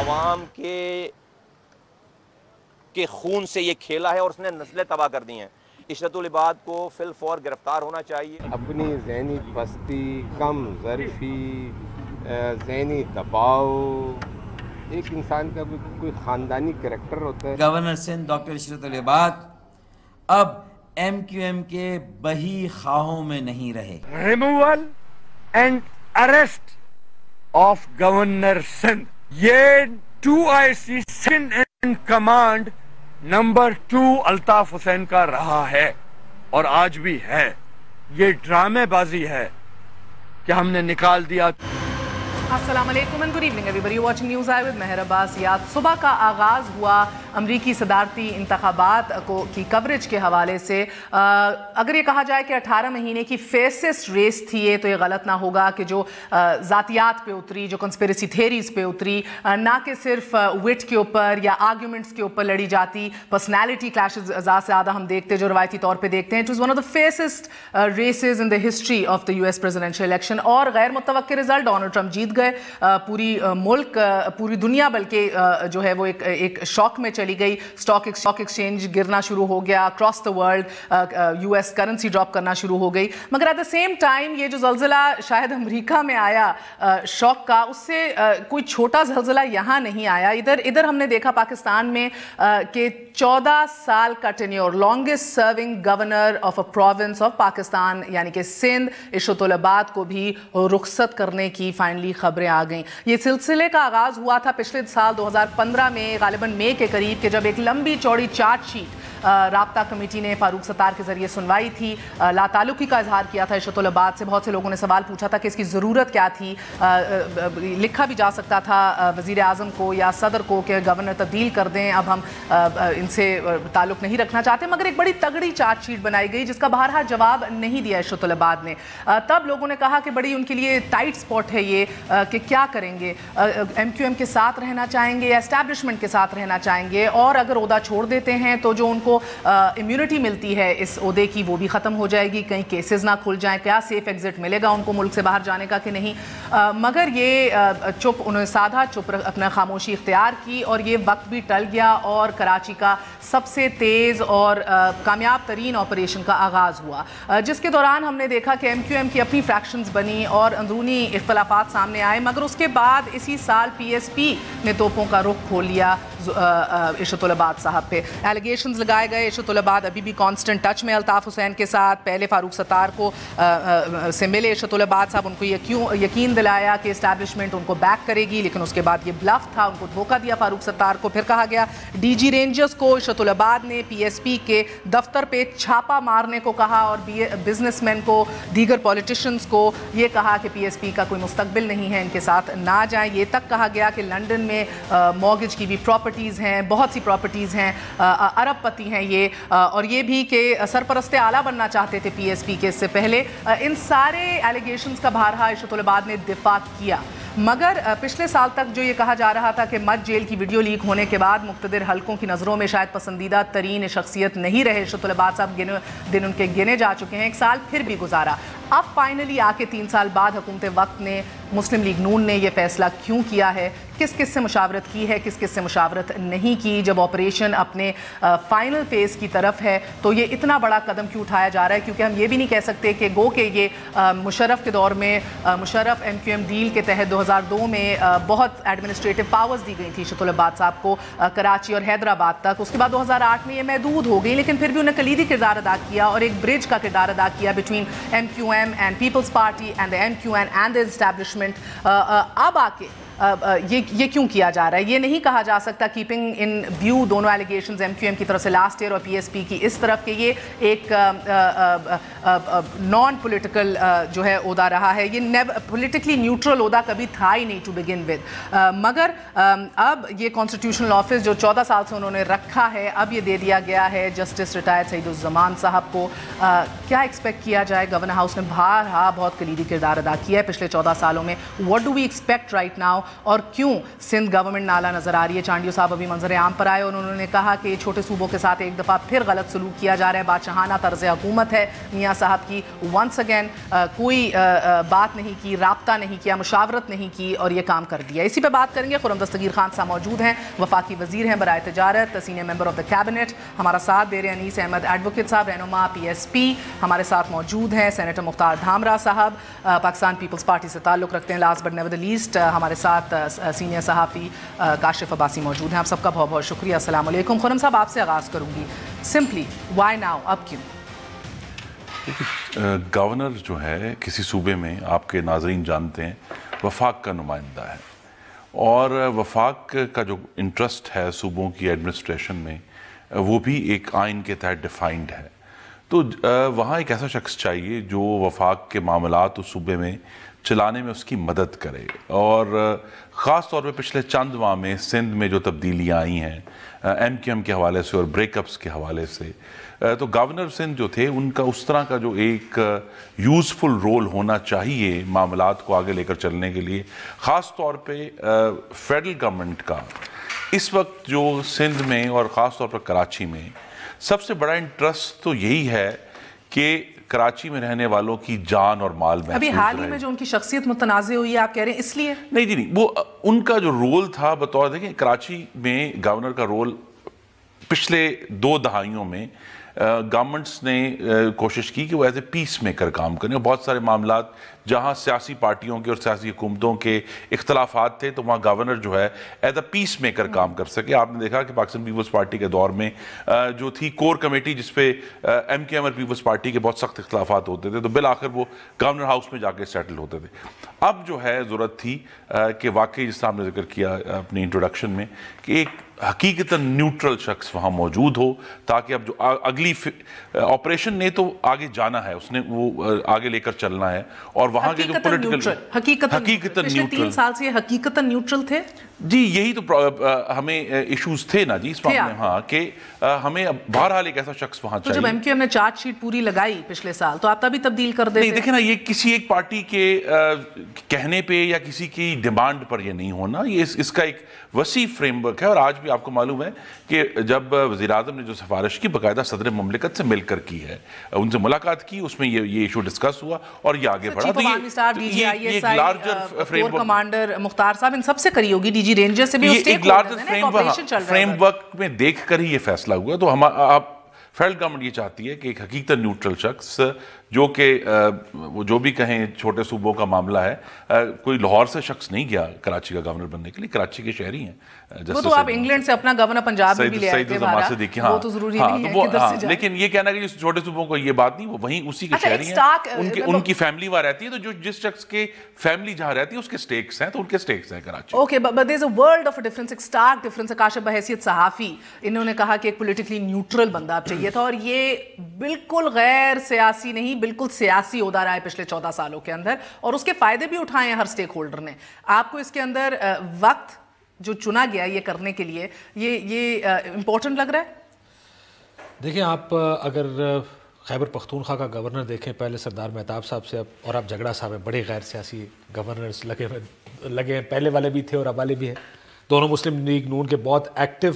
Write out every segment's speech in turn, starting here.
عوام کے خون سے یہ کھیلا ہے اور اس نے نسلیں تباہ کر دی ہیں. عشرت العباد کو فی الفور گرفتار ہونا چاہیے. اپنی ذہنی پستی، کم ظرفی، ذہنی دباؤ، ایک انسان کا کوئی خاندانی کریکٹر ہوتا ہے. گورنر سندھ ڈاکٹر عشرت العباد اب ایم کیو ایم کے بہی خواہوں میں نہیں رہے. Removal and arrest of governor Sindh, یہ 2IC second in command number 2 Altaf Hussain کا رہا ہے اور آج بھی ہے. یہ ڈرامے بازی ہے کہ ہم نے نکال دیا. السلام علیکم and good evening everybody watching news I with Meher Abbas. صبح کا آغاز ہوا امریکی صدارتی انتخابات کی کوریج کے حوالے سے. اگر یہ کہا جائے کہ 18 مہینے کی فیسسٹ ریس تھی یہ، تو یہ غلط نہ ہوگا کہ جو ذاتیات پہ اتری، جو کنسپیریسی تھیریز پہ اتری، نہ کہ صرف وٹ کے اوپر یا آرگیومنٹس کے اوپر لڑی جاتی. پرسنالٹی کلیشز زیادہ ہم دیکھتے جو روایتی طور پہ دیکھتے ہیں. It was one of the fastest races in the history of the US presidential election. اور غیر متوقع رزلٹ، ڈونلڈ ٹرمپ جیت گئے. پوری ملک، پوری دنیا بلکہ جو ہے وہ ایک شاک میں چلی گئی. اسٹاک ایکسچینج گرنا شروع ہو گیا across the world. US currency drop کرنا شروع ہو گئی. مگر ایٹ دا سیم ٹائم یہ جو زلزلہ شاید امریکہ میں آیا شاک کا، اس سے کوئی چھوٹا زلزلہ یہاں نہیں آیا. ادھر ہم نے دیکھا پاکستان میں کہ 14 سال کا tenure, longest serving governor of a province of Pakistan یعنی کہ سندھ، عشرت العباد کو بھی رخصت کرنے کی فائنلی خبریں آ گئیں. یہ سلسلے کا آغاز ہوا تھا پچھلے سال 2015 میں، غالباً مئی کے قریب، کہ جب ایک لمبی چوڑی چارج شیٹ رابطہ کمیٹی نے فاروق ستار کے ذریعے سنوائی تھی. لا تعلقی کا اظہار کیا تھا عشرت العباد سے. بہت سے لوگوں نے سوال پوچھا تھا کہ اس کی ضرورت کیا تھی. لکھا بھی جا سکتا تھا وزیر اعظم کو یا صدر کو کہ گورنر تبدیل کر دیں، اب ہم ان سے تعلق نہیں رکھنا چاہتے. مگر ایک بڑی تگڑی چارج شیٹ بنائی گئی جس کا بہرحال جواب نہیں دیا عشرت العباد نے. تب لوگوں نے کہا کہ بڑی ان کے لیے ٹائٹ سپاٹ ہے یہ، کہ کیا کریں گے، MQM کے ساتھ رہنا چاہیں گے یا اسٹیبلشمنٹ کے ساتھ رہنا چاہیں گے، اور اگر عہدہ چھوڑ دیتے ہیں تو جو ان کو امیونٹی ملتی ہے اس عہدے کی وہ بھی ختم ہو جائے گی. کہیں کیسز نہ کھل جائیں، کیا سیف ایگزٹ ملے گا ان کو ملک سے باہر جانے کا کہ نہیں. مگر یہ چپ، انہوں نے سادھا چپ اپنا خاموشی اختیار کی اور یہ وقت بھی ٹل گیا اور کراچی کا سب سے تیز اور کامیاب ترین آپریشن کا آغاز ہوا، جس کے دوران ہم نے دیکھا کہ MQM کی اپنی فریکشنز بنی اور اندرونی اختلافات سامنے آئے. مگر اس کے بعد اسی سال PSP نے توپوں کا رخ کھول لیا عشرت العباد صاحب پہ. ایلیگیشنز لگائے گئے. عشرت العباد ابھی بھی کانسٹنٹ ٹچ میں الطاف حسین کے ساتھ. پہلے فاروق ستار کو سے ملے عشرت العباد صاحب، ان کو یقین دلایا کہ اسٹیبلشمنٹ ان کو بیک کرے گی، لیکن اس کے بعد یہ بلف تھا، ان کو دھوکہ دیا فاروق ستار کو. پھر کہا گیا DG رینجرز کو عشرت العباد نے PSP کے دفتر پہ چھاپا مارنے کو کہا اور بزنس مین کو، دیگر پولیٹیشنز کو یہ کہا کہ PSP کا کوئی مستقبل نہیں ہے، ان کے ساتھ نہ جائیں. یہ تک کہا گیا کہ لنڈن میں مارگیج کی بھی پراپرٹیز ہیں، بہت سی پراپرٹیز ہیں، ارب پتی ہیں یہ، اور یہ بھی کہ سرپرست اعلیٰ بننا چاہتے تھے PSP کے اس سے پہلے. ان سارے ایلیگیشنز کا بہرحال عشرت العباد نے دفاع کیا. مگر پچھلے سال تک جو یہ کہا جا رہا تھا کہ مت جیل کی ویڈیو لیک ہونے کے بعد مقتدر حلقوں کی نظروں میں شاید پسندیدہ ترین شخصیت نہیں رہے عشرت العباد صاحب، دن ان کے گنے جا چکے ہیں. ایک سال پھر بھی گزارا. اب فائنلی آ کے 3 سال بعد حکومت وقت نے، مسلم لیگ نون نے یہ فیصلہ کیوں کیا ہے، کس کس سے مشاورت کی ہے، کس کس سے مشاورت نہیں کی. جب آپریشن اپنے فائنل فیز کی طرف ہے تو یہ اتنا بڑا قدم کیوں اٹھایا جا رہا ہے؟ کیونکہ ہم یہ بھی نہیں کہہ سکتے کہ گو کہ یہ مشرف کے دور میں، مشرف MQM ڈیل کے تحت 2002 میں بہت ایڈمنسٹریٹو پاورز دی گئی تھی عشرت العباد صاحب کو کراچی اور حیدرآباد تک. اس کے بعد 2008 میں یہ محدود ہو گئی، لیکن پھر بھی انہیں کلیدی کردار ادا کیا اور ایک برج کا کردار ادا کیا between MQM and People's Party and the MQM and the establishment. اب آ کے یہ کیوں کیا جا رہا ہے؟ یہ نہیں کہا جا سکتا کیپنگ ان ویو دونوں ایلیگیشنز MQM کی طرف سے لاسٹ ایئر اور PSP کی اس طرف، کہ یہ ایک نان پولیٹیکل جو ہے عہدہ رہا ہے. یہ پولیٹیکلی نیوٹرل عہدہ کبھی تھا ہی نہیں ٹو بگن ود. مگر اب یہ کانسٹیٹیوشنل آفس جو 14 سال سے انہوں نے رکھا ہے، اب یہ دے دیا گیا ہے جسٹس ریٹائرڈ سعید الزمان صاحب کو. کیا ایکسپیکٹ کیا جائے؟ گورنر ہاؤس نے نے بارہا بہت کلیدی کردار ادا کیا ہے پچھلے 14 سالوں میں. What do we expect right now, اور کیوں سندھ گورنمنٹ نالا نظر آ رہی ہے؟ چانڈیو صاحب ابھی منظر عام پر آئے اور انہوں نے کہا کہ چھوٹے صوبوں کے ساتھ ایک دفعہ پھر غلط سلوک کیا جا رہا ہے, بادشاہانہ طرز حکومت ہے میاں صاحب کی. ونس اگین کوئی بات نہیں کی, رابطہ نہیں کیا, مشاورت نہیں کی اور یہ کام کر دیا. اسی پہ بات کریں گے. خرم دستگیر خان صاحب موجود ہیں, وفاقی وزیر ہیں برائے تجارت, senior member of the cabinet. ہمارا ساتھ دے رہے ہیں انیس احمد ایڈوکیٹ صاحب, رہنما پی ایس پی ہمارے ساتھ موجود ہیں. سینیٹر مختار دھامرا صاحب پاکستان پیپلز پارٹی سے تعلق رکھتے ہیں. Last but never the least ہمارے ساتھ سینئر صحافی کاشف عباسی موجود ہیں. آپ سب کا بہت بہت شکریہ. السلام علیکم. خرم صاحب آپ سے آغاز کروں گی. سمپلی وائی ناؤ, اب کیوں؟ گورنر جو ہے کسی صوبے میں, آپ کے ناظرین جانتے ہیں, وفاق کا نمائندہ ہے, اور وفاق کا جو انٹرسٹ ہے صوبوں کی ایڈمنسٹریشن میں وہ بھی ایک آئین کے تحت ڈیفائنڈ ہے. تو وہاں ایک ایسا شخص چاہیے جو وفاق کے معاملات اس صوبے میں چلانے میں اس کی مدد کرے. اور خاص طور پہ پچھلے چند ماہ میں سندھ میں جو تبدیلیاں آئی ہیں ایم کیو ایم کے حوالے سے اور بریک اپس کے حوالے سے, تو گورنر سندھ جو تھے ان کا اس طرح کا جو ایک یوزفل رول ہونا چاہیے معاملات کو آگے لے کر چلنے کے لیے. خاص طور پہ فیڈرل گورنمنٹ کا اس وقت جو سندھ میں اور خاص طور پر کراچی میں سب سے بڑا انٹرسٹ تو یہی ہے کہ کراچی میں رہنے والوں کی جان اور مال محفوظ ابھی حال ہی میں جو ان کی شخصیت متنازع ہوئی ہے, آپ کہہ رہے ہیں اس لیے؟ نہیں جی نہیں, وہ ان کا جو رول تھا بطور, دیکھیں کراچی میں گورنر کا رول پچھلے 2 دہائیوں میں گورنمنٹس نے کوشش کی کہ وہ ایز اے پیس میکر کام کریں, اور بہت سارے معاملات جہاں سیاسی پارٹیوں کے اور سیاسی حکومتوں کے اختلافات تھے تو وہاں گورنر جو ہے ایز اے پیس میکر کام کر سکے. آپ نے دیکھا کہ پاکستان پیپلز پارٹی کے دور میں جو تھی کور کمیٹی جس پہ ایم کیو ایم اور پیپلز پارٹی کے بہت سخت اختلافات ہوتے تھے, تو بالآخر وہ گورنر ہاؤس میں جا کے سیٹل ہوتے تھے. اب جو ہے ضرورت تھی کہ واقعی جس طرح آپ نے ذکر کیا اپنی انٹروڈکشن میں کہ ایک حقیقتاً نیوٹرل شخص وہاں موجود ہو, تاکہ اب جو اگلی آپریشن نے تو آگے جانا ہے, اس نے وہ آگے لے کر چلنا ہے, اور وہاں کے جو پولیٹیکل حقیقتاً 3 سال سے حقیقتاً نیوٹرل تھے. جی یہی تو ہمیں ایشوز تھے نا جی اس وقت میں, ہاں, کہ ہمیں بہرحال ایک ایسا شخص وہاں چاہیے. جب ایم کیو ایم نے چارج شیٹ پوری لگائی پچھلے سال تو آپ تبھی تبدیل کر دیتے. نہیں دیکھیں نا, یہ کسی ایک پارٹی کے کہنے پہ یا کسی کی ڈیمانڈ پر یہ نہیں ہونا, یہ اس کا ایک وسیع فریم ورک ہے. اور آج بھی آپ کو معلوم ہے کہ جب وزیر اعظم نے جو سفارش کی باقاعدہ صدر مملکت سے مل کر کی ہے, ان سے ملاقات کی, اس میں یہ ایشو ڈسکس ہوا اور یہ آگے بڑھا. تو یہ ایک لارجر فریم ورک, کمانڈر مختار صاحب ان سب سے کری ہوگی, ڈی جی رینجر سے بھی, ایک لارجر فریم ورک میں دیکھ کر ہی یہ فیصلہ ہوا. تو آپ فیڈرل گورنمنٹ یہ چاہتی ہے کہ ایک حقیقت نیوٹرل شخص جو کہ وہ جو بھی کہیں چھوٹے صوبوں کا معاملہ ہے, کوئی لاہور سے شخص نہیں گیا کراچی کا گورنر بننے کے لیے, کراچی کے شہری ہیں. وہ تو آپ انگلینڈ سے اپنا گورنر پنجاب میں بھی لے آئے تھے, وہ تو ضروری نہیں ہے کدھر سے جائے. لیکن یہ کہنا کہ چھوٹے صوبوں کو یہ بات نہیں, وہ وہیں اسی کے شہری ہیں, ان کی فیملی وہاں رہتی ہے, تو جو جس شخص کے فیملی جہاں رہتی ہے اس کے سٹیکس ہیں, تو ان کے سٹیکس ہیں Karachi. Okay, but there is a world of difference, ایک سٹارک ڈفرنس ہے. کاشف بحیثیت صحافی انہوں نے کہا کہ ایک پولیٹیکلی نیوٹرل بندہ آپ چاہیے تھا, اور یہ بالکل غیر سیاسی نہیں, بالکل سیاسی عہدہ رہا ہے پچھلے 14 سالوں کے اندر, اور اس کے فائدے بھی اٹھائے ہیں ہر سٹیک ہولڈر نے. آپ کو اس کے اندر وقت جو چنا گیا یہ کرنے کے لیے, یہ امپورٹنٹ لگ رہا ہے؟ دیکھیں, آپ اگر خیبر پختونخوا کا گورنر دیکھیں, پہلے سردار مہتاب صاحب سے اور آپ جھگڑا صاحب ہیں, بڑے غیر سیاسی گورنرز لگے ہیں, پہلے والے بھی تھے اور اب والے بھی ہیں. دونوں مسلم لیگ نون کے بہت ایکٹیو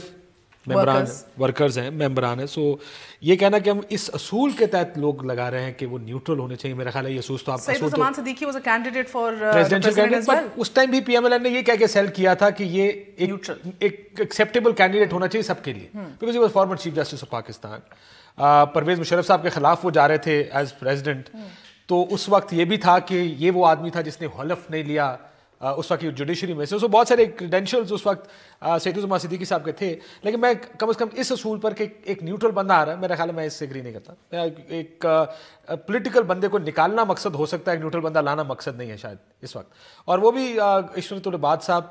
ممبران ورکرز ہیں, ممبران ہیں. سو یہ کہنا کہ ہم اس اصول کے تحت لوگ لگا رہے ہیں کہ وہ نیوٹرل ہونے چاہیے, میرا خیال ہے یہ اصول تو آپ Saeeduzzaman Siddiqui was a candidate for presidential candidate, but اس ٹائم بھی پی ایم ایل این نے یہ کہہ کے سیل کیا تھا کہ یہ ایک ایکسیپٹیبل کینڈیڈیٹ ہونا چاہیے سب کے لیے, because he was former chief justice of Pakistan. Pervez Musharraf sahab کے خلاف وہ جا رہے تھے ایز پریزیڈنٹ, تو اس وقت یہ بھی تھا کہ یہ وہ آدمی تھا جس نے حلف نہیں لیا اس وقت جوڈیشری میں سے. بہت سارے کریڈینشیلز اس وقت سید الزمان صدیقی صاحب کے تھے, لیکن میں کم از کم اس اصول پر کہ ایک نیوٹرل بندہ آ رہا ہے, میرا خیال ہے میں اس سے ایگری نہیں کرتا. ایک پولیٹیکل بندے کو نکالنا مقصد ہو سکتا ہے, ایک نیوٹرل بندہ لانا مقصد نہیں ہے شاید اس وقت. اور وہ بھی عشرت العباد صاحب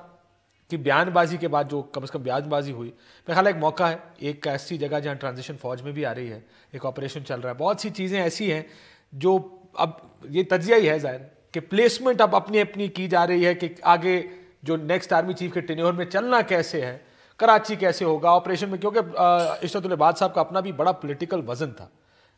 کی بیان بازی کے بعد جو کم از کم بیان بازی ہوئی, میرا خیال ہے ایک موقع ہے, ایک ایسی جگہ جہاں ٹرانزیشن فوج میں بھی آ رہی ہے, ایک آپریشن چل رہا ہے, بہت سی چیزیں ایسی ہیں جو اب یہ تجزیہ ہی ہے ظاہر کہ پلیسمنٹ اب اپنی کی جا رہی ہے کہ آگے جو نیکسٹ آرمی چیف کے ٹینیور میں چلنا کیسے ہے, کراچی کیسے ہوگا آپریشن میں, کیونکہ عشرت العباد صاحب کا اپنا بھی بڑا پولیٹیکل وزن تھا.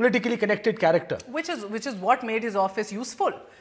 politically connected character, which is what made his office useful.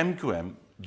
MQM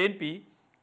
ANP,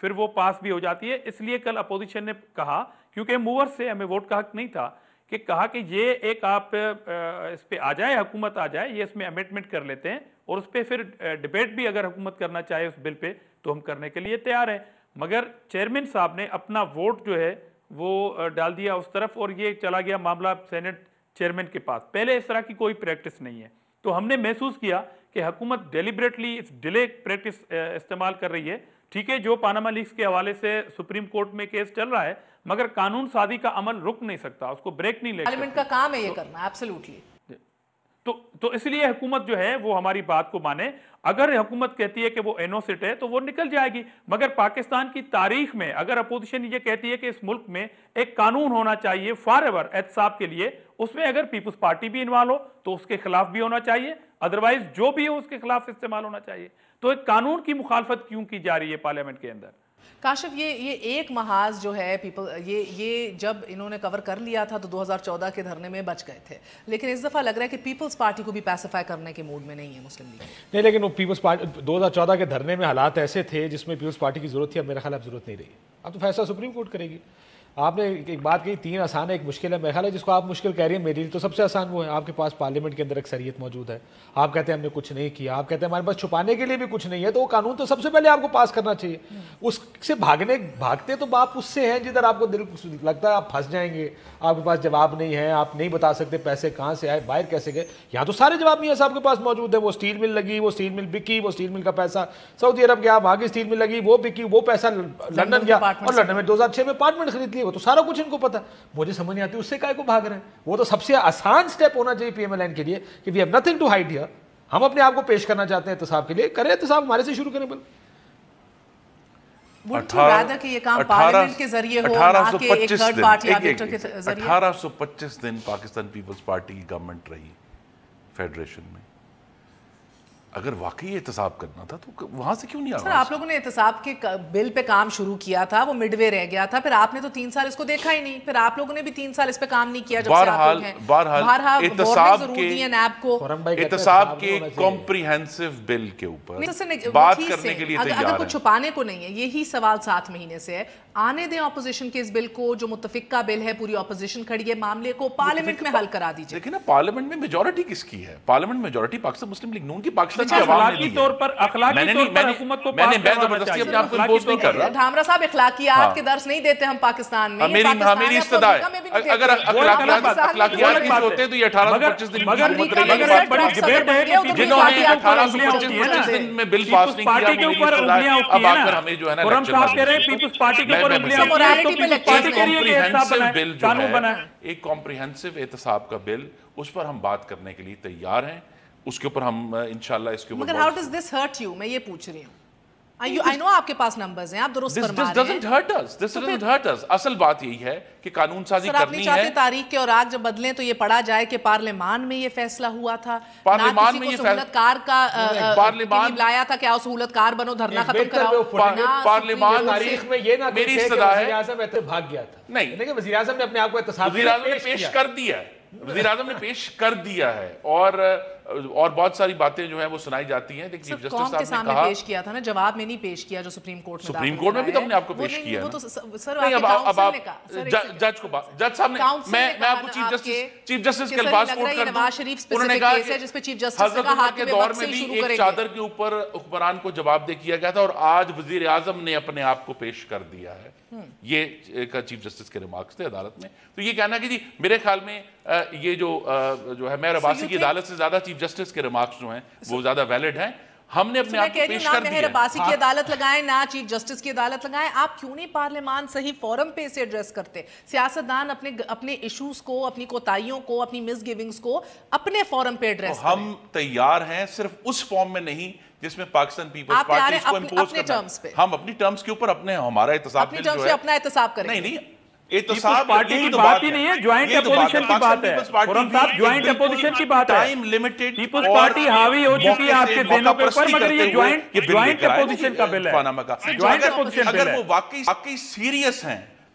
پھر وہ پاس بھی ہو جاتی ہے. اس لیے کل اپوزیشن نے کہا, کیونکہ موور سے ہمیں ووٹ کا حق نہیں تھا, کہ کہا کہ یہ ایک آپ اس پہ آ جائے, حکومت آ جائے, یہ اس میں امینڈمنٹ کر لیتے ہیں اور اس پہ پھر ڈیبیٹ بھی اگر حکومت کرنا چاہے اس بل پہ تو ہم کرنے کے لیے تیار ہیں. مگر چیئرمین صاحب نے اپنا ووٹ جو ہے وہ ڈال دیا اس طرف اور یہ چلا گیا معاملہ سینٹ چیئرمین کے پاس. پہلے اس طرح کی کوئی پریکٹس نہیں ہے, تو ہم نے محسوس کیا کہ حکومت ڈیلیبریٹلی اس ڈیلے پریکٹس استعمال کر رہی ہے. ٹھیک ہے, جو پاناما لیکس کے حوالے سے سپریم کورٹ میں کیس چل رہا ہے, مگر قانون سازی کا عمل رک نہیں سکتا, اس کو بریک نہیں لے سکتا. پارلیمنٹ کا کام ہے یہ کرنا, ایبسلیوٹلی. تو اس لیے حکومت جو ہے وہ ہماری بات کو مانے. اگر حکومت کہتی ہے کہ وہ انوسٹ ہے تو وہ نکل جائے گی, مگر پاکستان کی تاریخ میں اگر اپوزیشن یہ کہتی ہے کہ اس ملک میں ایک قانون ہونا چاہیے فار ایور احتساب کے لیے, اس میں اگر پیپلز پارٹی بھی انوالو ہو تو اس کے خلاف بھی ہونا چاہیے, ادروائز جو بھی ہو اس کے خلاف استعمال ہونا چاہیے. تو ایک قانون کی مخالفت کیوں کی جا رہی ہے پارلیمنٹ کے اندر؟ کاشف, یہ ایک محاذ جو ہے یہ جب انہوں نے کور کر لیا تھا تو 2014 کے دھرنے میں بچ گئے تھے, لیکن اس دفعہ لگ رہا ہے کہ پیپلز پارٹی کو بھی پیسیفائی کرنے کے موڈ میں نہیں ہے مسلم لیگ. نہیں, لیکن وہ پیپلز پارٹی 2014 کے دھرنے میں حالات ایسے تھے جس میں پیپلز پارٹی کی ضرورت تھی, اب میرا خیال اب ضرورت نہیں رہی. اب تو فیصلہ سپریم کورٹ کرے گی. آپ نے ایک بات کہی 3 آسان ہے, ایک مشکل ہے. میرا خیال ہے جس کو آپ مشکل کہہ رہی ہیں میرے لیے تو سب سے آسان وہ ہے, آپ کے پاس پارلیمنٹ کے اندر اکثریت موجود ہے, آپ کہتے ہیں ہم نے کچھ نہیں کیا, آپ کہتے ہیں ہمارے پاس چھپانے کے لیے بھی کچھ نہیں ہے, تو وہ قانون تو سب سے پہلے آپ کو پاس کرنا چاہیے. اس سے بھاگتے تو آپ اس سے ہیں جدھر آپ کو دل لگتا ہے آپ پھنس جائیں گے, آپ کے پاس جواب نہیں ہے, آپ نہیں بتا سکتے پیسے کہاں سے آئے, باہر کیسے گئے. یہاں تو سارے جواب نہیں ہے آپ کے پاس موجود ہے. وہ اسٹیل مل لگی, وہ اسٹیل مل بکی, وہ اسٹیل مل کا پیسہ سعودی عرب گیا, وہاں کی اسٹیل مل لگی, وہ بکی, وہ پیسہ لندن گیا اور لندن میں 2006 میں اپارٹمنٹ خرید لیے. وہ تو سارا کچھ ان کو پتا. مجھے سمجھ نہیں آتی اس سے کائے کو بھاگ رہے ہیں. وہ تو سب سے آسان سٹیپ ہونا چاہیے پی ایم ایل این کے لیے کہ we have nothing to hide here, ہم اپنے آپ کو پیش کرنا چاہتے ہیں احتساب کے لیے, کریں احتساب, ہمارے سے شروع کریں. 1825 دن پاکستان پیپلز پارٹی کی گورنمنٹ رہی فیڈریشن میں. اگر واقعی احتساب کرنا تھا تو وہاں سے کیوں نہیں آواز؟ سر آپ لوگوں نے احتساب کے بل پہ کام شروع کیا تھا, وہ مڈ وے رہ گیا تھا, پھر آپ نے تو 3 سال اس کو دیکھا ہی نہیں, پھر آپ لوگوں نے بھی 3 سال اس پہ کام نہیں کیا. بہرحال احتساب کے کمپریہنسو بل کے اوپر بات کرنے کے لیے تیار ہیں. اگر کچھ چھپانے کو نہیں ہے, یہی سوال 7 مہینے سے ہے, آنے دیں اپوزیشن کے اس بل کو, جو متفقہ بل ہے, پوری اپوزیشن کھڑی ہے, معاملے کو پارلیمنٹ میں حل کرا دیجیے. لیکن پارلیمنٹ میں میجورٹی کس کی ہے؟ پارلیمنٹ میجورٹی پاکستان مسلم لیگ نون کی, پاکستان اخلاقی طور پر حکومت کو پاس کروانا چاہیے. اپنے آپ کو امپوز نہیں کر رہا. دھامرا صاحب اخلاقیات کے درس نہیں دیتے ہم پاکستان میں. میری استدعا ہے, اگر اخلاقیات کی ہوتے ہیں تو یہ 1825 دن حکومت رہی ہے. بڑی ڈیبیٹ ہے کہ جنہوں نے 1825 دن میں بل پاس نہیں کیا, میری استدعا ہے اب آ کر ہمیں جو ہے نا ایک کمپریہنسو احتساب کا بل, اس پر ہم بات کرنے کے لیے تیار ہیں. اس کے اوپر ہم انشاءاللہ اس کے اوپر. مگر how does this hurt you? میں یہ پوچھ رہی ہوں. I know آپ کے پاس نمبرز ہیں, آپ درست فرما رہے ہیں. This doesn't hurt us. اصل بات یہی ہے کہ قانون سازی کرنی ہے. سر آپ نہیں چاہتے تاریخ کے اوراق جب بدلیں تو یہ پڑھا جائے کہ پارلیمان میں یہ فیصلہ ہوا تھا, پارلیمان میں یہ سہولت کار کا لایا تھا کہ آؤ سہولت کار بنو, دھرنا ختم کراؤ. پارلیمان تاریخ میں یہ نہ میری استدعا ہے بھاگ گیا تھا. نہیں, وزیر اعظم نے اپنے آپ کو احتساب وزیر اعظم نے پیش کر دیا ہے, وزیر اعظم نے پیش کر دیا ہے, اور بہت ساری باتیں جو ہیں وہ سنائی جاتی ہیں. لیکن چیف جسٹس صاحب نے کہا پیش کیا تھا نا, جواب میں نہیں پیش کیا جو سپریم کورٹ میں بھی تو ہم نے آپ کو پیش کیا ہے. اب آپ جج صاحب نے, میں آپ کو چیف جسٹس کے الفاظ کوٹ کر دوں. انہوں نے کہا کہ حضرت عمر کے دور میں بھی ایک چادر کے اوپر حکمران کو جواب دہ کیا گیا تھا, اور آج وزیر اعظم نے اپنے آپ کو پیش کر دیا ہے. یہ چیف جسٹس کے ریمارکس تھے عدالت میں. تو یہ کہنا کہ جی میرے خیال میں یہ جو ہے مہر عباسی کی عدالت سے زیادہ چیف جسٹس کے ریمارکس جو ہیں وہ زیادہ ویلڈ ہیں. ہم نے اپنے آپ کو پیش کر دیا. مہر عباسی کی عدالت لگائیں, نہ چیف جسٹس کی عدالت لگائیں, آپ کیوں نہیں پارلیمان صحیح فورم پہ اسے ایڈریس کرتے؟ سیاستدان اپنے ایشوز کو, اپنی کوتاہیوں کو, اپنی مس گیونگز کو اپنے فورم پہ ایڈریس کریں. ہم تیار ہیں, صرف اس فارم میں نہیں جس میں پاکستان پیپلز پارٹی اس کو امپوز کرنا ہے. ہم اپنی ٹرمز کے اوپر ہمارا احتساب بل جو ہے اپنا احتساب کریں. نہیں, احتساب پارٹی کی بات ہی نہیں ہے, جوائنٹ اپوزیشن کی بات ہے. خرم صاحب جوائنٹ اپوزیشن کی بات ہے. ٹائم لیمیٹڈ پیپلز پارٹی حاوی ہو چکی ہے آپ کے ذہنوں کے اوپر, مگر یہ جوائنٹ اپوزیشن کا بل ہے. جوائنٹ اپوزیشن بل ہے. اگر وہ واقعی سیریس ہیں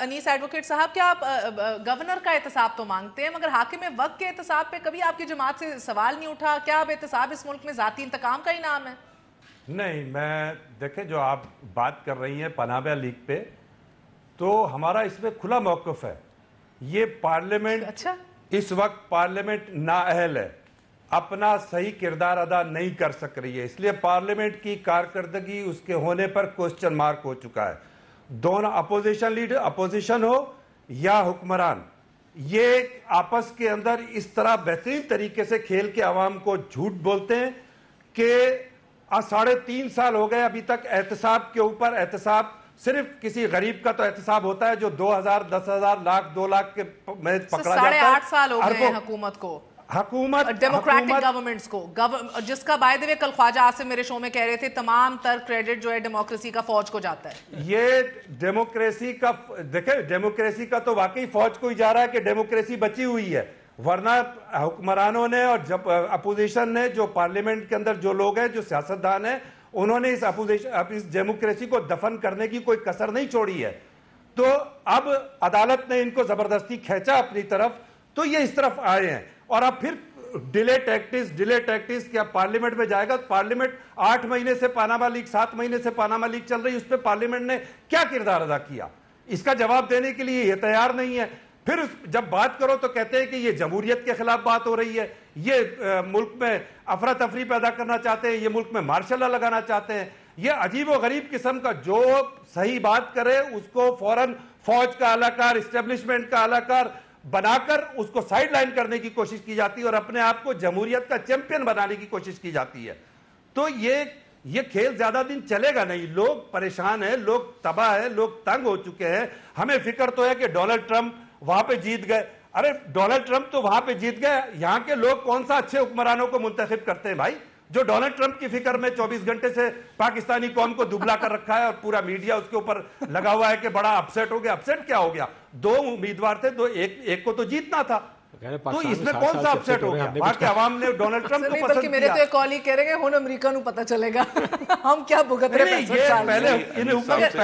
انیس ایڈوکیٹ صاحب، کیا آپ گورنر کا احتساب تو مانگتے ہیں مگر حاکم وقت کے احتساب پہ کبھی آپ کی جماعت سے سوال نہیں اٹھا؟ کیا اب احتساب اس ملک میں ذاتی انتقام کا ہی نام ہے؟ نہیں، میں دیکھیں جو آپ بات کر رہی ہیں پاناما لیک پہ، تو ہمارا اس میں کھلا موقف ہے. یہ پارلیمنٹ اس وقت پارلیمنٹ نااہل ہے، اپنا صحیح کردار ادا نہیں کر سک رہی ہے، اس لیے پارلیمنٹ کی کارکردگی اس کے ہونے پر کوسچن مارک ہو چکا ہے. دونوں اپوزیشن لیڈر، اپوزیشن ہو یا حکمران، یہ آپس کے اندر اس طرح بہترین طریقے سے کھیل کے عوام کو جھوٹ بولتے ہیں کہ 3.5 سال ہو گئے ابھی تک احتساب کے اوپر. احتساب صرف کسی غریب کا تو احتساب ہوتا ہے جو 2,000 10,000 لاکھ 2 لاکھ کے میں پکڑا جاتا ہے. 8.5 سال ہو گئے ہیں حکومت کو، ڈیموکریٹک گورنمنٹس کو، جس کا بائی دی وے کل خواجہ آصف میرے شو میں کہہ رہے تھے تمام تر کریڈٹ جو ہے ڈیموکریسی کا فوج کو جاتا ہے. یہ ڈیموکریسی کا دیکھیں، ڈیموکریسی کا تو واقعی فوج کو ہی جا رہا ہے کہ ڈیموکریسی بچی ہوئی ہے، ورنہ حکمرانوں نے اور جب اپوزیشن نے، جو پارلیمنٹ کے اندر جو لوگ ہیں، جو سیاستدان ہیں، انہوں نے اس ڈیموکریسی کو دفن کرنے کی کوئی کسر نہیں چھوڑی ہے. تو اب عدالت نے ان کو زبردستی کھینچا اپنی طرف، تو یہ اس طرف آئے ہیں. اور اب پھر ڈیلے ٹیکٹکس کیا پارلیمنٹ میں جائے گا؟ پارلیمنٹ 8 مہینے سے پاناما لیک، 7 مہینے سے پاناما لیک چل رہی، اس پہ پارلیمنٹ نے کیا کردار ادا کیا؟ اس کا جواب دینے کے لیے یہ تیار نہیں ہے. پھر جب بات کرو تو کہتے ہیں کہ یہ جمہوریت کے خلاف بات ہو رہی ہے، یہ ملک میں افراتفری پیدا کرنا چاہتے ہیں، یہ ملک میں مارشل لا لگانا چاہتے ہیں. یہ عجیب و غریب قسم کا، جو صحیح بات کرے اس کو فوراً فوج کا اعلیٰ، اسٹیبلشمنٹ کا اعلیٰ بنا کر اس کو سائیڈ لائن کرنے کی کوشش کی جاتی ہے اور اپنے آپ کو جمہوریت کا چیمپئن بنانے کی کوشش کی جاتی ہے. تو یہ کھیل زیادہ دن چلے گا نہیں. لوگ پریشان ہیں، لوگ تباہ ہیں، لوگ تنگ ہو چکے ہیں. ہمیں فکر تو ہے کہ ڈونلڈ ٹرمپ وہاں پہ جیت گئے. ارے ڈونلڈ ٹرمپ تو وہاں پہ جیت گئے، یہاں کے لوگ کون سا اچھے حکمرانوں کو منتخب کرتے ہیں بھائی؟ جو ڈونلڈ ٹرمپ کی فکر میں 24 گھنٹے سے پاکستانی قوم کو دبلا کر رکھا ہے اور پورا میڈیا اس کے اوپر لگا ہوا ہے کہ بڑا اپسیٹ ہو گیا. اپسیٹ کیا ہو گیا؟ 2 امیدوار تھے، ایک کو تو جیتنا تھا، تو اس میں کون سا اپسیٹ ہو گیا؟ وہاں کے عوام نے ڈونلڈ ٹرمپ کو پسند کیا. میرے تو ایک کالج کہہ رہے ہیں ہن امریکہ نو پتہ چلے گا ہم کیا بھگت رہے ہیں. پہلے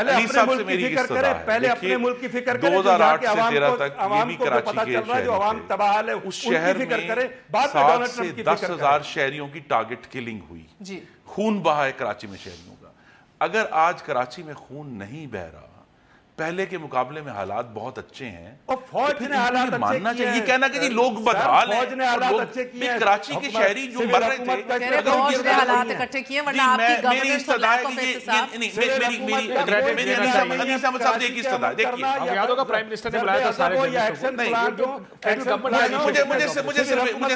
اپنے ملک کی فکر کریں، پہلے اپنے ملک کی فکر کریں. 2008 سے 13 تک یہ بھی کراچی کے شہر جو عوام تباہ ہے اس شہر میں 7 سے 10,000 شہریوں کی ٹارگٹ کلنگ ہوئی. خون بہا ہے کراچی میں شہریوں کا. اگر آج کراچی میں خون نہیں بہ رہا، پہلے کے مقابلے میں حالات بہت اچھے ہیں، اور فوج نے حالات ماننا چاہیے. یہ کہنا کہ جی لوگ بدحال ہیں، فوج نے حالات اچھے کیے ہیں. کراچی کے شہری جو مر رہے تھے، فوج نے حالات اکٹھے کیے، ورنہ آپ کی گورننس اور لیک آف احتساب. مجھے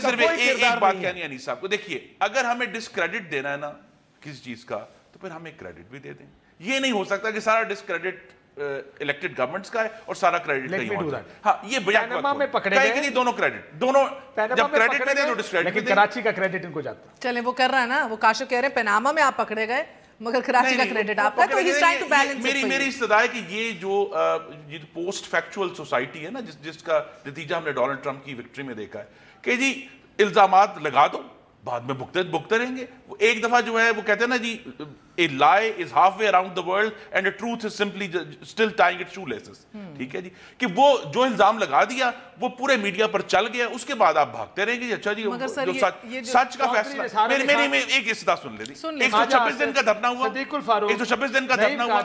صرف ایک بات کہنی ہے انیس صاحب کو. دیکھیے، اگر ہمیں ڈسکریڈٹ دینا ہے نا کسی چیز کا، تو پھر ہمیں کریڈٹ بھی دے دیں. یہ نہیں ہو سکتا کہ سارا ڈسکریڈٹ الیکٹڈ گورنمنٹس کا ہے اور سارا کریڈٹ کہیں اور. ہاں، یہ پیناما میں پکڑے گئے دونوں کریڈٹ، دونوں جب کریڈٹ دے تو ڈسکریڈٹ لیکن کراچی کا کریڈٹ ان کو جاتا. چلیں وہ کر رہا ہے نا، وہ کاشف کہہ رہے ہیں پیناما میں آپ پکڑے گئے مگر کراچی کا کریڈٹ آپ کا. تو ہی از ٹرائنگ ٹو بیلنس. میری استدعا ہے کہ یہ جو پوسٹ فیکچوئل سوسائٹی ہے نا، جس کا نتیجہ ہم نے ڈونلڈ ٹرمپ کی وکٹری میں دیکھا ہے کہ جی الزامات لگا دو، بعد میں بھگتے رہیں گے. ایک دفعہ جو ہے وہ کہتے ہیں نا جی a lie is halfway around the world and the truth is simply still tying its shoelaces. ٹھیک ہے جی، کہ وہ جو الزام لگا دیا وہ پورے میڈیا پر چل گیا، اس کے بعد آپ بھاگتے رہیں گے. اچھا جی، سچ کا فیصلہ میری ایک استدعا سن لے دی. 126 دن کا دھرنا ہوا، 126 دن کا دھرنا ہوا.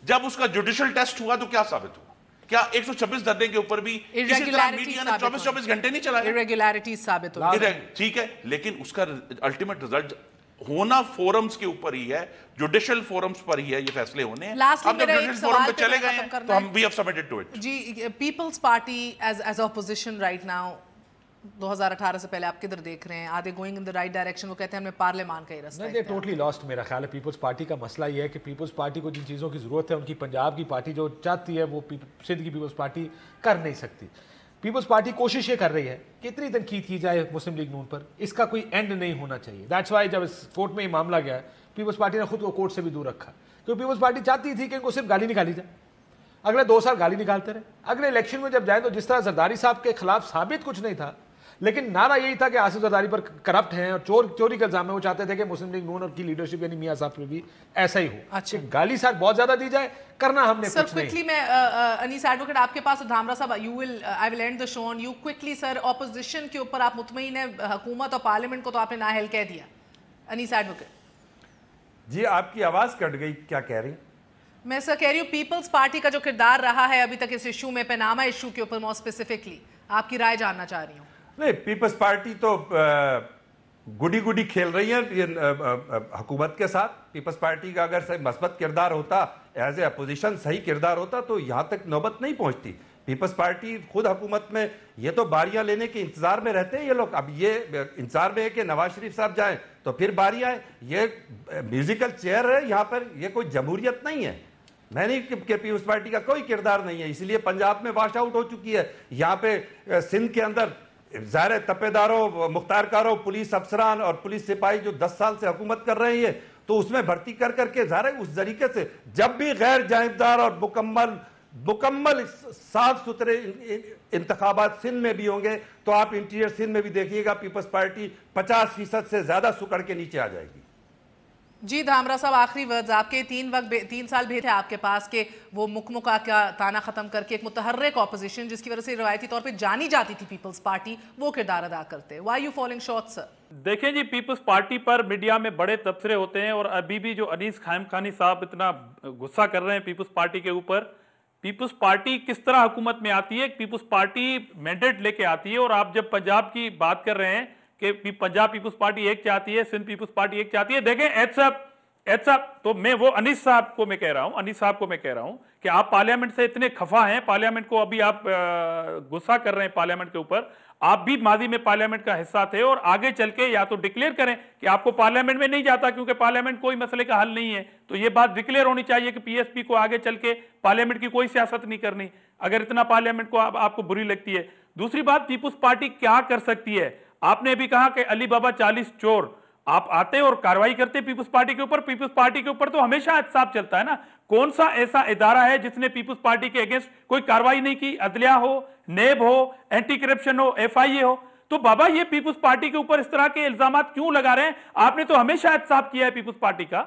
جب اس کا جوڈیشل ٹیسٹ ہوا تو کیا ثابت ہوا؟ کیا 126 دھرنے کے اوپر بھی اسی طرح میڈیا نے 24 گھنٹے نہیں چلائے؟ irregularities ثابت ہو. ٹھیک ہے، لیکن اس کا الٹیمیٹ رزلٹ ہونا فورمز کے اوپر ہی ہے، جوڈیشل فورمز پر ہی ہے یہ فیصلے ہونے ہیں. اب جب جوڈیشل فورم پہ چلے گئے ہیں تو ہم بھی اب سبمٹڈ ٹو اٹ. جی، Peoples Party as opposition right now 2018 سے پہلے آپ کدھر دیکھ رہے ہیں؟ آدھے going in the right direction, وہ کہتے ہیں ہمیں پارلیمان کا ہی رستہ ہے. ٹوٹلی لاسٹ میرا خیال ہے. پیپلز پارٹی کا مسئلہ یہ ہے کہ پیپلز پارٹی کو جن چیزوں کی ضرورت ہے، ان کی پنجاب کی پارٹی جو چاہتی ہے وہ سندھ کی پیپلز پارٹی کر نہیں سکتی. پیپلز پارٹی کوشش یہ کر رہی ہے کہ اتنی تنقید کی جائے مسلم لیگ نون پر، اس کا کوئی اینڈ نہیں ہونا چاہیے. دیٹس وائی جب اس کورٹ میں یہ معاملہ گیا ہے، پیپلز پارٹی نے خود کو کورٹ سے بھی دور رکھا، کیونکہ پیپلز پارٹی چاہتی تھی کہ ان کو صرف گالی نکالی جائے، اگلے 2 سال گالی نکالتے رہے. اگلے الیکشن میں جب جائیں تو جس طرح زرداری صاحب کے خلاف ثابت کچھ نہیں تھا، لیکن نعرہ یہی تھا کہ آصف زرداری پر کرپٹ ہیں اور چوری کا الزام ہے. وہ چاہتے تھے کہ مسلم لیگ نون کی لیڈرشپ یعنی میاں صاحب پہ بھی ایسا ہی ہو. اچھا, گالی ساتھ بہت زیادہ دی جائے, کرنا ہم نے سر کچھ نہیں. کوئکلی میں انیس ایڈوکیٹ آپ کے پاس, دھامرا صاحب I will end the show on you quickly. Sir opposition کے اوپر آپ مطمئن ہیں؟ حکومت اور پارلیمنٹ کو تو آپ نے نااہل کہہ دیا. انیس ایڈوکیٹ جی آپ کی آواز کٹ گئی, کیا کہہ رہی؟ میں سر کہہ رہی ہوں پیپلز پارٹی کا جو کردار رہا ہے ابھی تک اس ایشو میں, پیناما ایشو کے اوپر مور اسپیسیفکلی, آپ کی رائے جاننا چاہ رہی ہوں. نہیں, پیپلز پارٹی تو گڈی کھیل رہی ہے حکومت کے ساتھ. پیپلز پارٹی کا اگر صحیح مثبت کردار ہوتا, ایز اے اپوزیشن صحیح کردار ہوتا تو یہاں تک نوبت نہیں پہنچتی. پیپلز پارٹی خود حکومت میں یہ تو باریاں لینے کے انتظار میں رہتے ہیں یہ لوگ. اب یہ انتظار میں ہے کہ نواز شریف صاحب جائیں تو پھر باری آئے. یہ میوزیکل چیئر ہے یہاں پر, یہ کوئی جمہوریت نہیں ہے. میں نہیں کہ پیپلز پارٹی کا کوئی کردار نہیں ہے, اس لیے پنجاب میں واش آؤٹ ہو چکی ہے. یہاں پہ سندھ کے اندر ظاہر تپے داروں, مختار کاروں, پولیس افسران اور پولیس سپاہی جو 10 سال سے حکومت کر رہے ہیں تو اس میں بھرتی کر کے ظاہر اس طریقے سے جب بھی غیر جانبدار اور مکمل صاف ستھرے انتخابات سندھ میں بھی ہوں گے تو آپ انٹیریئر سندھ میں بھی دیکھیے گا پیپلز پارٹی 50% سے زیادہ سکڑ کے نیچے آ جائے گی. جی دھامرا صاحب, آخری ورڈز آپ کے. 3 سال بھی تھے آپ کے پاس کہ وہ مکمکا کا تانا ختم کر کے ایک متحرک اپوزیشن جس کی وجہ سے روایتی طور پہ جانی جاتی تھی پیپلز پارٹی, وہ کردار ادا کرتے. وائی یو فالنگ شارٹ سر؟ دیکھیں جی, پیپلز پارٹی پر میڈیا میں بڑے تبصرے ہوتے ہیں اور ابھی بھی جو انیس خائم خانی صاحب اتنا غصہ کر رہے ہیں پیپلز پارٹی کے اوپر, پیپلز پارٹی کس طرح حکومت میں آتی ہے؟ پیپلز پارٹی مینڈیٹ لے کے آتی ہے. اور آپ جب پنجاب کی بات کر رہے ہیں کہ پنجاب پیپلز پارٹی ایک چاہتی ہے, سندھ پیپلز پارٹی ایک چاہتی ہے, دیکھیں ایسا تو میں وہ انیس صاحب کو میں کہہ رہا ہوں کہ آپ پارلیمنٹ سے اتنے خفا ہیں, پارلیمنٹ کو ابھی آپ غصہ کر رہے ہیں پارلیمنٹ کے اوپر. آپ بھی ماضی میں پارلیمنٹ کا حصہ تھے اور آگے چل کے یا تو ڈکلیئر کریں کہ آپ کو پارلیمنٹ میں نہیں جاتا کیونکہ پارلیمنٹ کوئی مسئلے کا حل نہیں ہے, تو یہ بات ڈکلیئر ہونی چاہیے کہ پی ایس پی کو آگے چل کے پارلیمنٹ کی کوئی سیاست نہیں کرنی اگر اتنا پارلیمنٹ کو آپ کو بری لگتی ہے. دوسری بات, پیپلز پارٹی کیا کر سکتی ہے؟ آپ نے بھی کہا کہ علی بابا 40 چور, آپ آتے اور کاروائی کرتے پیپلز پارٹی کے اوپر. پیپلز پارٹی کے اوپر تو ہمیشہ احتساب چلتا ہے نا. کون سا ایسا ادارہ ہے جس نے پیپلز پارٹی کے اگینسٹ کوئی کاروائی نہیں کی؟ عدلیہ ہو, نیب ہو, اینٹی کرپشن ہو, FIA ہو. تو بابا یہ پیپلز پارٹی کے اوپر اس طرح کے الزامات کیوں لگا رہے ہیں؟ آپ نے تو ہمیشہ احتساب کیا ہے پیپلز پارٹی کا.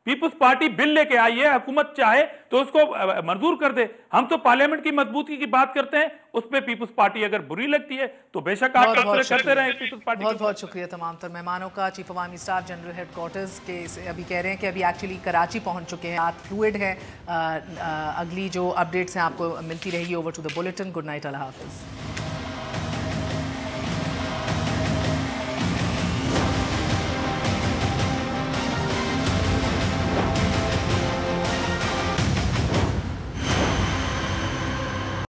پیپلز پارٹی بل لے کے آئی ہے, حکومت چاہے تو اس کو منظور کر دے. ہم تو پارلیمنٹ کی مضبوطی کی بات کرتے ہیں, اس پہ پیپلز پارٹی اگر بری لگتی ہے تو بے شک آپ کرتے رہیں پیپلز پارٹی. بہت بہت شکریہ تمام تر مہمانوں کا. چیف عوامی اسٹاف جنرل ہیڈ کوارٹرز کے ابھی کہہ رہے ہیں کہ ابھی ایکچولی کراچی پہنچ چکے ہیں, بات فلوئڈ ہے. اگلی جو اپڈیٹس ہیں آپ کو ملتی رہے گی. Over to the bulletin. Good night, اللہ حافظ.